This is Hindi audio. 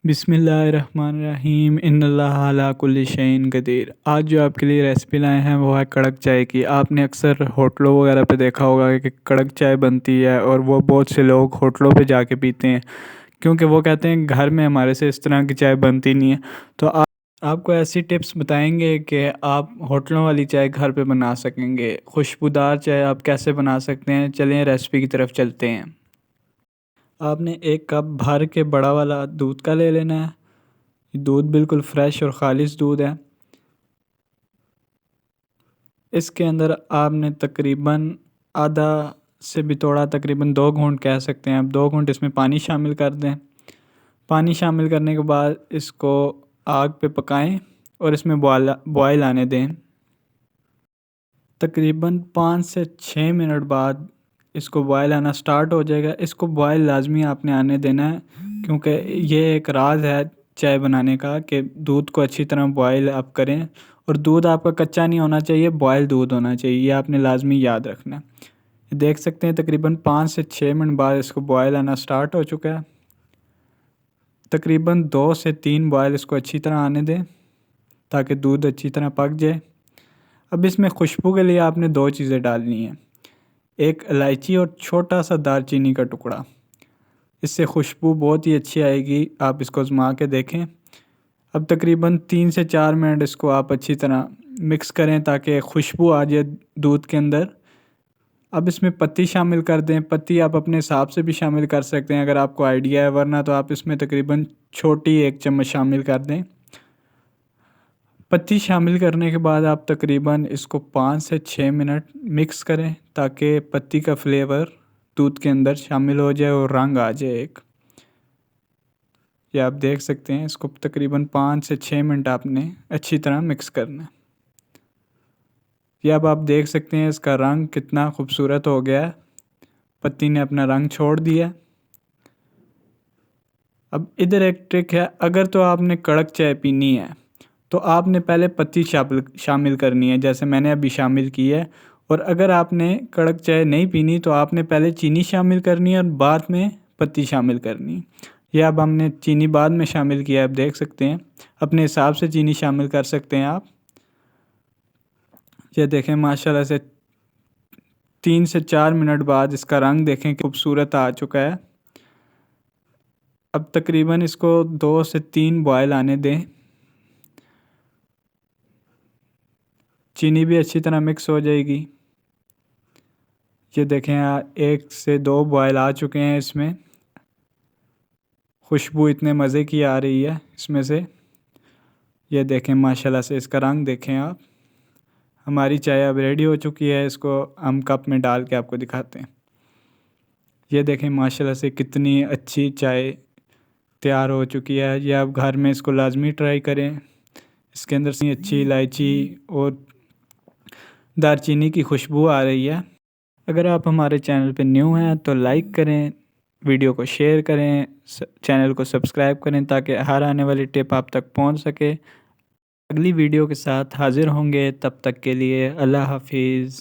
बिस्मिल्लाहिर्रहमानिर्रहीम इन्नल्लाह अला कुल्लि शैइन कदीर। आज जो आपके लिए रेसिपी लाए हैं वो है कड़क चाय की। आपने अक्सर होटलों वगैरह पे देखा होगा कि कड़क चाय बनती है और वो बहुत से लोग होटलों पे जाके पीते हैं क्योंकि वो कहते हैं घर में हमारे से इस तरह की चाय बनती नहीं है। तो आपको ऐसी टिप्स बताएंगे कि आप होटलों वाली चाय घर पे बना सकेंगे। खुशबूदार चाय आप कैसे बना सकते हैं, चलें रेसिपी की तरफ चलते हैं। आपने एक कप भर के बड़ा वाला दूध का ले लेना है। दूध बिल्कुल फ्रेश और ख़ालिस दूध है। इसके अंदर आपने तकरीबन आधा से भी थोड़ा, तकरीबन 2 घूंट कह सकते हैं आप, 2 घूंट इसमें पानी शामिल कर दें। पानी शामिल करने के बाद इसको आग पे पकाएं और इसमें बॉयल आने दें। तकरीबन 5 से 6 मिनट बाद इसको बॉयल आना स्टार्ट हो जाएगा। इसको बॉयल लाजमी आपने आने देना है क्योंकि ये एक राज है चाय बनाने का कि दूध को अच्छी तरह बॉयल आप करें और दूध आपका कच्चा नहीं होना चाहिए, बॉयल दूध होना चाहिए। ये आपने लाजमी याद रखना है। देख सकते हैं तकरीबन 5 से 6 मिनट बाद इसको बॉयल आना स्टार्ट हो चुका है। तकरीबन 2 से 3 बॉयल इसको अच्छी तरह आने दें ताकि दूध अच्छी तरह पक जाए। अब इसमें खुशबू के लिए आपने 2 चीज़ें डालनी हैं, एक इलायची और छोटा सा दालचीनी का टुकड़ा। इससे खुशबू बहुत ही अच्छी आएगी, आप इसको आजमा के देखें। अब तकरीबन 3 से 4 मिनट इसको आप अच्छी तरह मिक्स करें ताकि खुशबू आ जाए दूध के अंदर। अब इसमें पत्ती शामिल कर दें। पत्ती आप अपने हिसाब से भी शामिल कर सकते हैं अगर आपको आइडिया है, वरना तो आप इसमें तकरीबन छोटी 1 चम्मच शामिल कर दें। पत्ती शामिल करने के बाद आप तकरीबन इसको 5 से 6 मिनट मिक्स करें ताकि पत्ती का फ्लेवर दूध के अंदर शामिल हो जाए और रंग आ जाए एक। ये आप देख सकते हैं, इसको तकरीबन 5 से 6 मिनट आपने अच्छी तरह मिक्स करना है। ये अब आप देख सकते हैं इसका रंग कितना खूबसूरत हो गया है, पत्ती ने अपना रंग छोड़ दिया। अब इधर एक ट्रिक है, अगर तो आपने कड़क चाय पीनी है तो आपने पहले पत्ती शामिल करनी है जैसे मैंने अभी शामिल की है। और अगर आपने कड़क चाय नहीं पीनी तो आपने पहले चीनी शामिल करनी है और बाद में पत्ती शामिल करनी है। यह अब हमने चीनी बाद में शामिल किया है, आप देख सकते हैं। अपने हिसाब से चीनी शामिल कर सकते हैं आप। ये देखें माशाल्लाह से 3 से 4 मिनट बाद इसका रंग देखें खूबसूरत आ चुका है। अब तकरीबन इसको 2 से 3 बॉयल आने दें। चीनी भी अच्छी तरह मिक्स हो जाएगी। ये देखें 1 से 2 बॉयल आ चुके हैं। इसमें खुशबू इतने मज़े की आ रही है इसमें से। ये देखें माशाल्लाह से इसका रंग देखें आप। हमारी चाय अब रेडी हो चुकी है। इसको हम कप में डाल के आपको दिखाते हैं। ये देखें माशाल्लाह से कितनी अच्छी चाय तैयार हो चुकी है। ये आप घर में इसको लाजमी ट्राई करें। इसके अंदर से अच्छी इलायची और दालचीनी की खुशबू आ रही है। अगर आप हमारे चैनल पे न्यू हैं तो लाइक करें, वीडियो को शेयर करें, चैनल को सब्सक्राइब करें ताकि हर आने वाली टिप आप तक पहुंच सके। अगली वीडियो के साथ हाज़िर होंगे, तब तक के लिए अल्लाह हाफिज़।